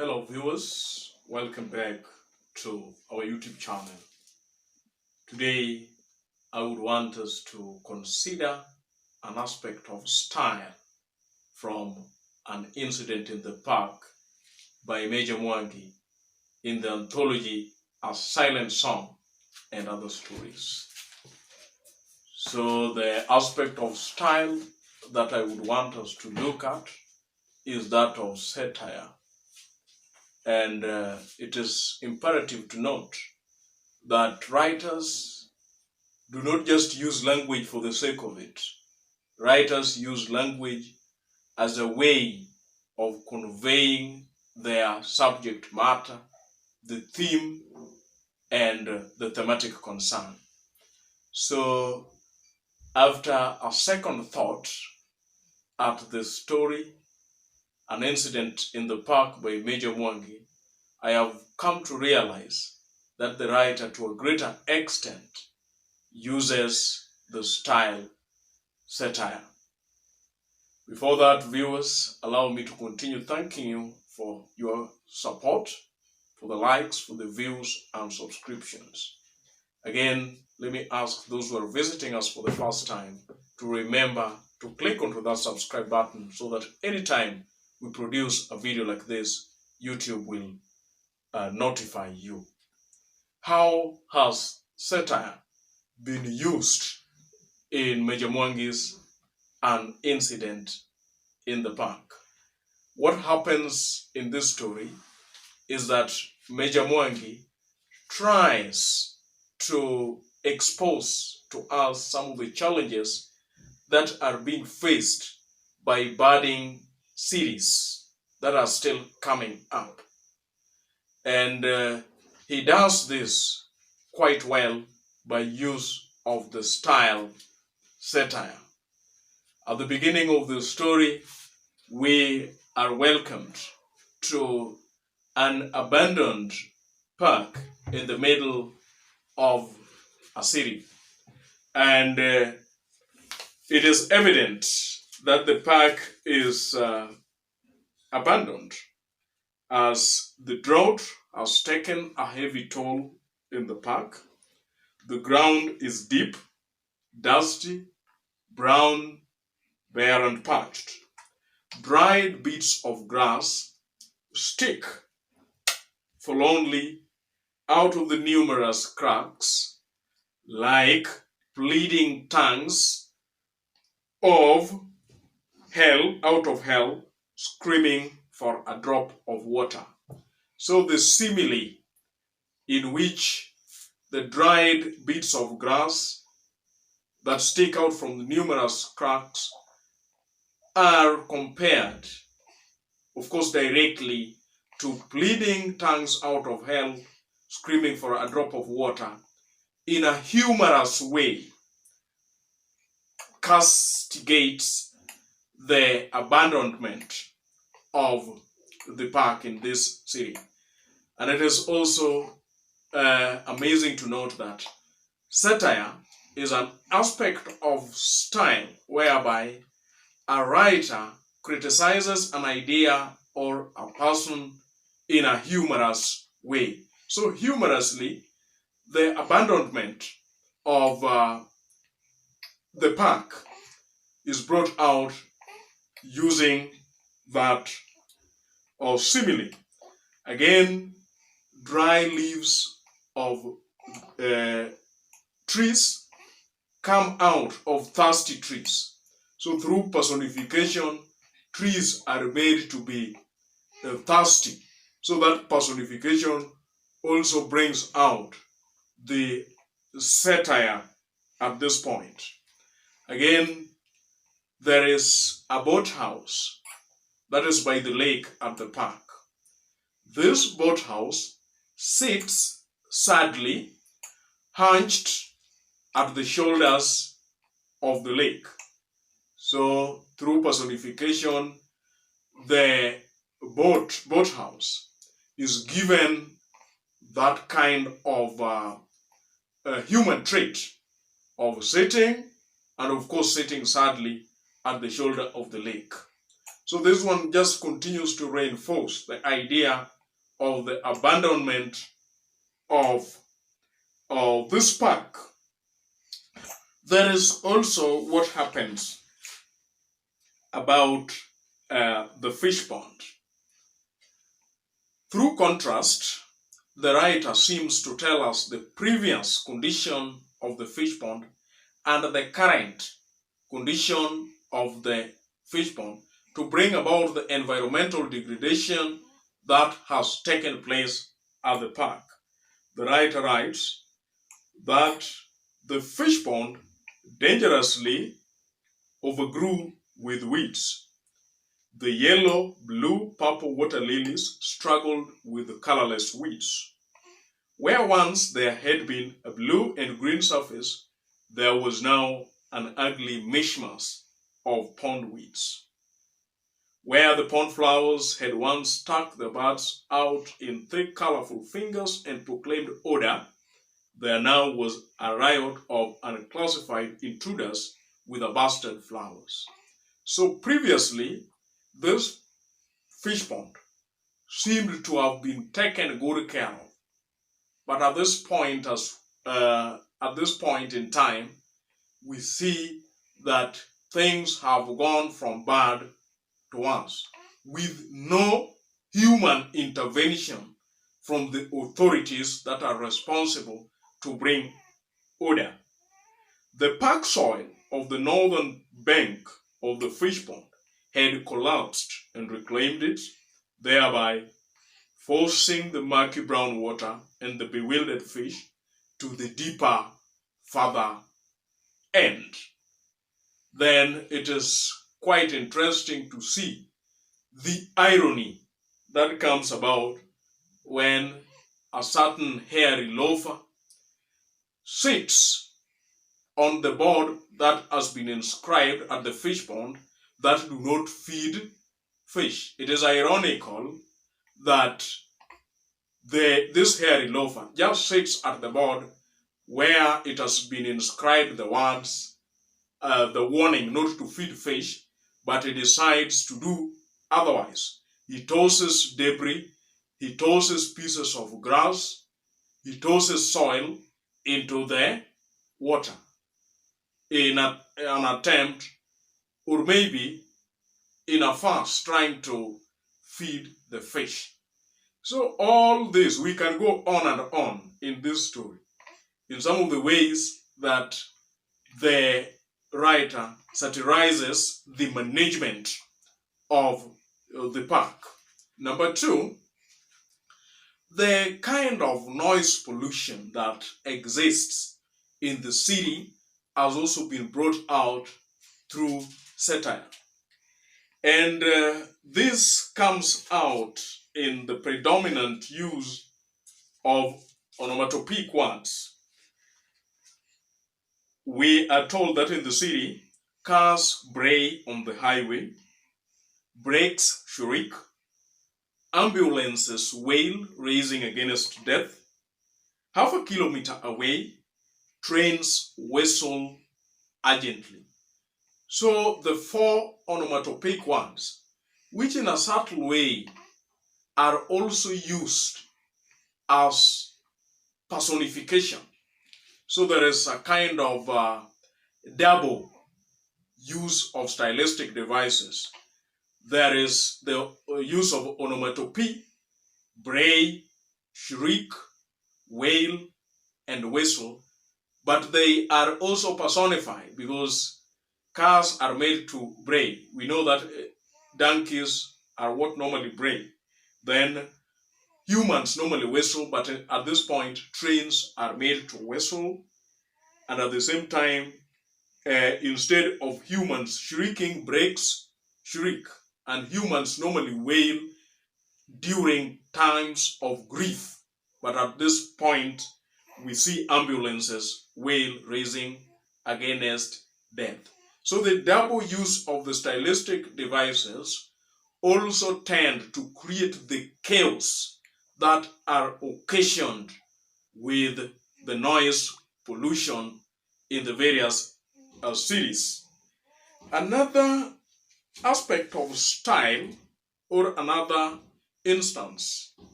Hello viewers, welcome back to our YouTube channel. Today I would want us to consider an aspect of style from an incident in the park by Meja Mwangi in the anthology A Silent Song and Other Stories. So the aspect of style that I would want us to look at is that of satire. And it is imperative to note that writers do not just use language for the sake of it. Writers use language as a way of conveying their subject matter, the theme, and the thematic concern. So, after a second thought at the story, An Incident in the Park by Meja Mwangi, I have come to realize that the writer, to a greater extent, uses the style satire. Before that, viewers, allow me to continue thanking you for your support, for the likes, for the views, and subscriptions. Again, let me ask those who are visiting us for the first time to remember to click onto that subscribe button so that anytime we produce a video like this, YouTube will notify you. How has satire been used in Meja Mwangi's An Incident in the Park? What happens in this story is that Meja Mwangi tries to expose to us some of the challenges that are being faced by budding series that are still coming up. And he does this quite well by use of the style satire. At the beginning of the story, we are welcomed to an abandoned park in the middle of a city. And it is evident that the park is abandoned, as the drought has taken a heavy toll in the park. The ground is deep, dusty, brown, bare and parched. Dried bits of grass stick forlornly out of the numerous cracks like bleeding tongues of hell, out of hell, screaming for a drop of water. So the simile in which the dried bits of grass that stick out from the numerous cracks are compared, of course, directly to bleeding tongues out of hell screaming for a drop of water, in a humorous way castigates the abandonment of the park in this city. And it is also amazing to note that satire is an aspect of style whereby a writer criticizes an idea or a person in a humorous way. So humorously, the abandonment of the park is brought out using that of simile. Again, dry leaves of trees come out of thirsty trees. So through personification, trees are made to be thirsty. So that personification also brings out the satire at this point. Again, there is a boathouse that is by the lake at the park. This boathouse sits sadly hunched at the shoulders of the lake. So through personification, the boathouse is given that kind of human trait of sitting, and of course sitting sadly at the shoulder of the lake. So this one just continues to reinforce the idea of the abandonment of this park. There is also what happens about the fish pond. Through contrast, the writer seems to tell us the previous condition of the fish pond and the current condition of the fish pond to bring about the environmental degradation that has taken place at the park. The writer writes that the fish pond dangerously overgrew with weeds. The yellow, blue, purple water lilies struggled with the colorless weeds. Where once there had been a blue and green surface, there was now an ugly mishmash of pond weeds. Where the pond flowers had once stuck their buds out in thick, colorful fingers and proclaimed odor, there now was a riot of unclassified intruders with bastard flowers. So previously, this fish pond seemed to have been taken good care of. But at this point in time, we see that things have gone from bad to worse, with no human intervention from the authorities that are responsible to bring order. The park soil of the northern bank of the fish pond had collapsed and reclaimed it, thereby forcing the murky brown water and the bewildered fish to the deeper, further end. Then it is quite interesting to see the irony that comes about when a certain hairy loafer sits on the board that has been inscribed at the fish pond that do not feed fish. It is ironical that this hairy loafer just sits at the board where it has been inscribed the words, the warning not to feed fish, but he decides to do otherwise. He tosses debris, he tosses pieces of grass, he tosses soil into the water in an attempt, or maybe in a fast, trying to feed the fish. So all this, we can go on and on in this story, in some of the ways that the writer satirizes the management of the park. Number two, the kind of noise pollution that exists in the city has also been brought out through satire. And this comes out in the predominant use of onomatopoeic words. We are told that in the city, cars bray on the highway, brakes shriek, ambulances wail, racing against death. Half a kilometer away, trains whistle urgently. So the four onomatopoeic words, which in a subtle way are also used as personification. So there is a kind of double use of stylistic devices. There is the use of onomatopoeia, bray, shriek, wail, and whistle, but they are also personified because cars are made to bray. We know that donkeys are what normally bray. Then humans normally whistle, but at this point, trains are made to whistle. And at the same time, instead of humans shrieking, brakes shriek. And humans normally wail during times of grief. But at this point, we see ambulances wail, racing against death. So the double use of the stylistic devices also tend to create the chaos that are occasioned with the noise pollution in the various cities. Another aspect of style, or another instance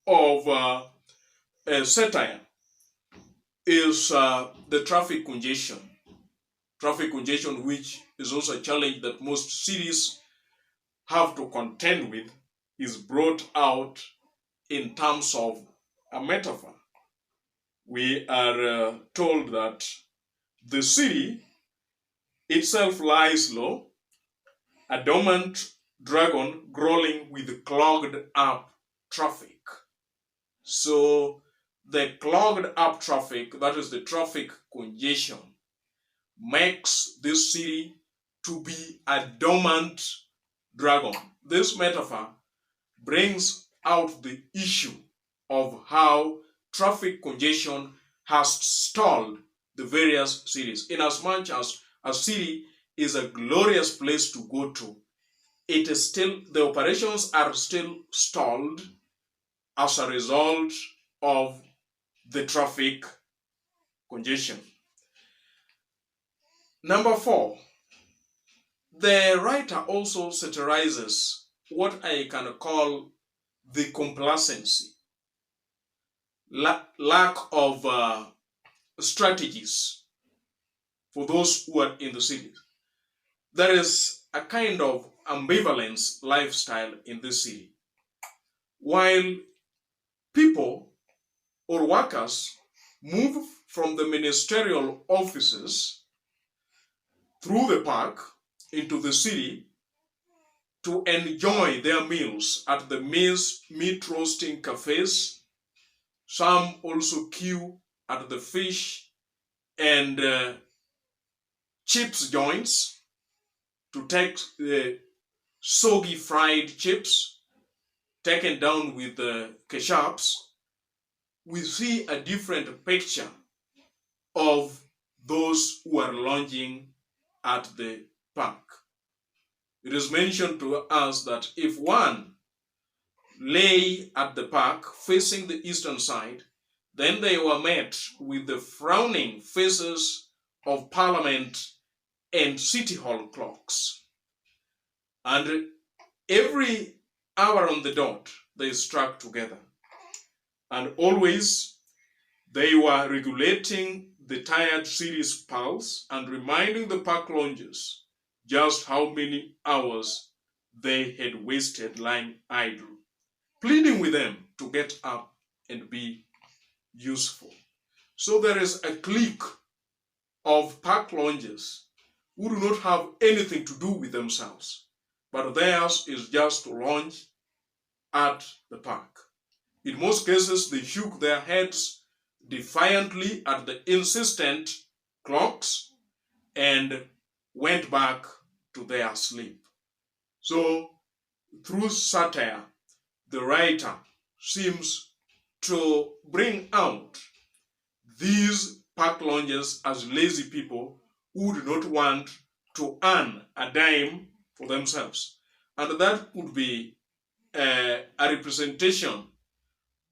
of satire, is the traffic congestion. Traffic congestion, which is also a challenge that most cities have to contend with, is brought out in terms of a metaphor. We are told that the city itself lies low, a dormant dragon growling with clogged up traffic. So the clogged up traffic, that is the traffic congestion, makes this city to be a dormant dragon. This metaphor brings out the issue of how traffic congestion has stalled the various cities. Inasmuch as a city is a glorious place to go to, it is still, the operations are still stalled as a result of the traffic congestion. Number 4, the writer also satirizes what I can call the complacency, lack of strategies for those who are in the cities. There is a kind of ambivalence lifestyle in this city. While people or workers move from the ministerial offices through the park into the city to enjoy their meals at the meat roasting cafes, some also queue at the fish and chips joints to take the soggy fried chips taken down with the ketchups. We see a different picture of those who are lounging at the park. It is mentioned to us that if one lay at the park facing the eastern side, then they were met with the frowning faces of Parliament and City Hall clocks. And every hour on the dot, they struck together. And always they were regulating the tired city's pulse and reminding the park loungers just how many hours they had wasted lying idle, pleading with them to get up and be useful. So there is a clique of park loungers who do not have anything to do with themselves, but theirs is just to lounge at the park. In most cases, they shook their heads defiantly at the insistent clocks and went back to their sleep. So, through satire, the writer seems to bring out these park loungers as lazy people who do not want to earn a dime for themselves. And that could be a representation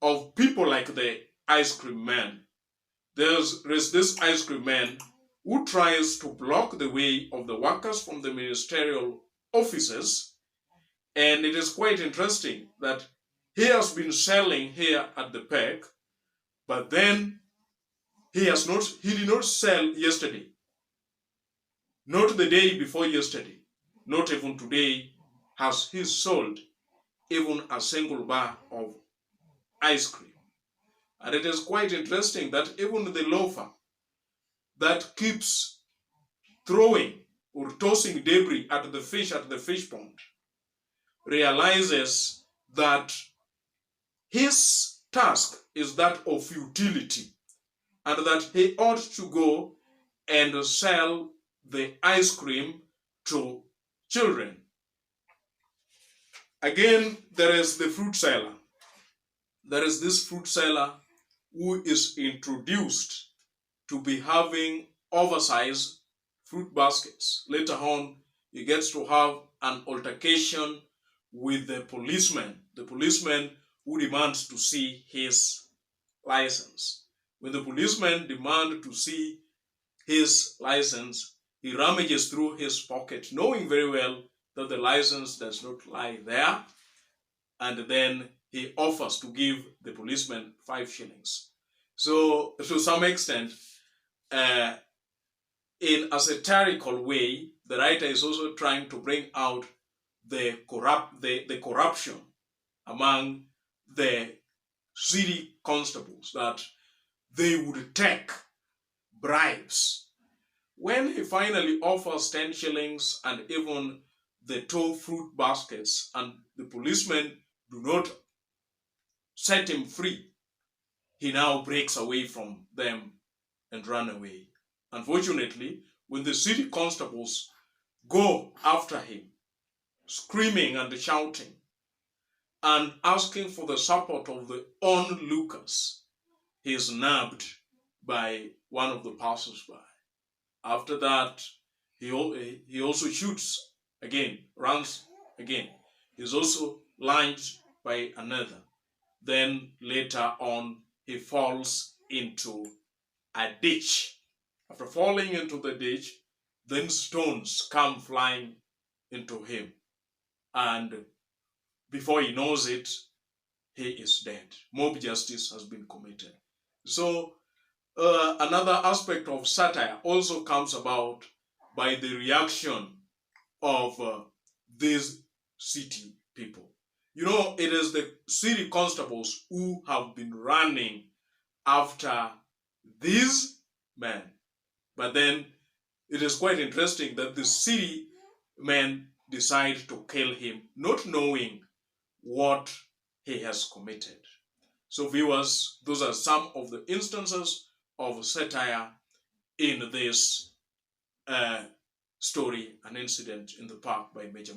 of people like the ice cream man. There's this ice cream man who tries to block the way of the workers from the ministerial offices. And it is quite interesting that he has been selling here at the park, but then he did not sell yesterday. Not the day before yesterday. Not even today has he sold even a single bar of ice cream. And it is quite interesting that even the loafer that keeps throwing or tossing debris at the fish pond realizes that his task is that of futility and that he ought to go and sell the ice cream to children. Again, there is the fruit seller. There is this fruit seller who is introduced to be having oversized fruit baskets. Later on, he gets to have an altercation with the policeman who demands to see his license. When the policeman demands to see his license, he rummages through his pocket, knowing very well that the license does not lie there, and then he offers to give the policeman 5 shillings. So, to some extent, uh, in a satirical way, the writer is also trying to bring out the corruption among the city constables, that they would take bribes. When he finally offers 10 shillings and even the 2 fruit baskets, and the policemen do not set him free, he now breaks away from them and run away. Unfortunately, when the city constables go after him, screaming and shouting and asking for the support of the onlookers, he is nabbed by one of the passers-by. After that, he also shoots again, runs again. He's also lynched by another. Then later on, he falls into a ditch. After falling into the ditch, then stones come flying into him. And before he knows it, he is dead. Mob justice has been committed. So another aspect of satire also comes about by the reaction of these city people. You know, it is the city constables who have been running after these men. But then it is quite interesting that the city men decide to kill him, not knowing what he has committed. So viewers, those are some of the instances of satire in this story, An Incident in the Park by Meja.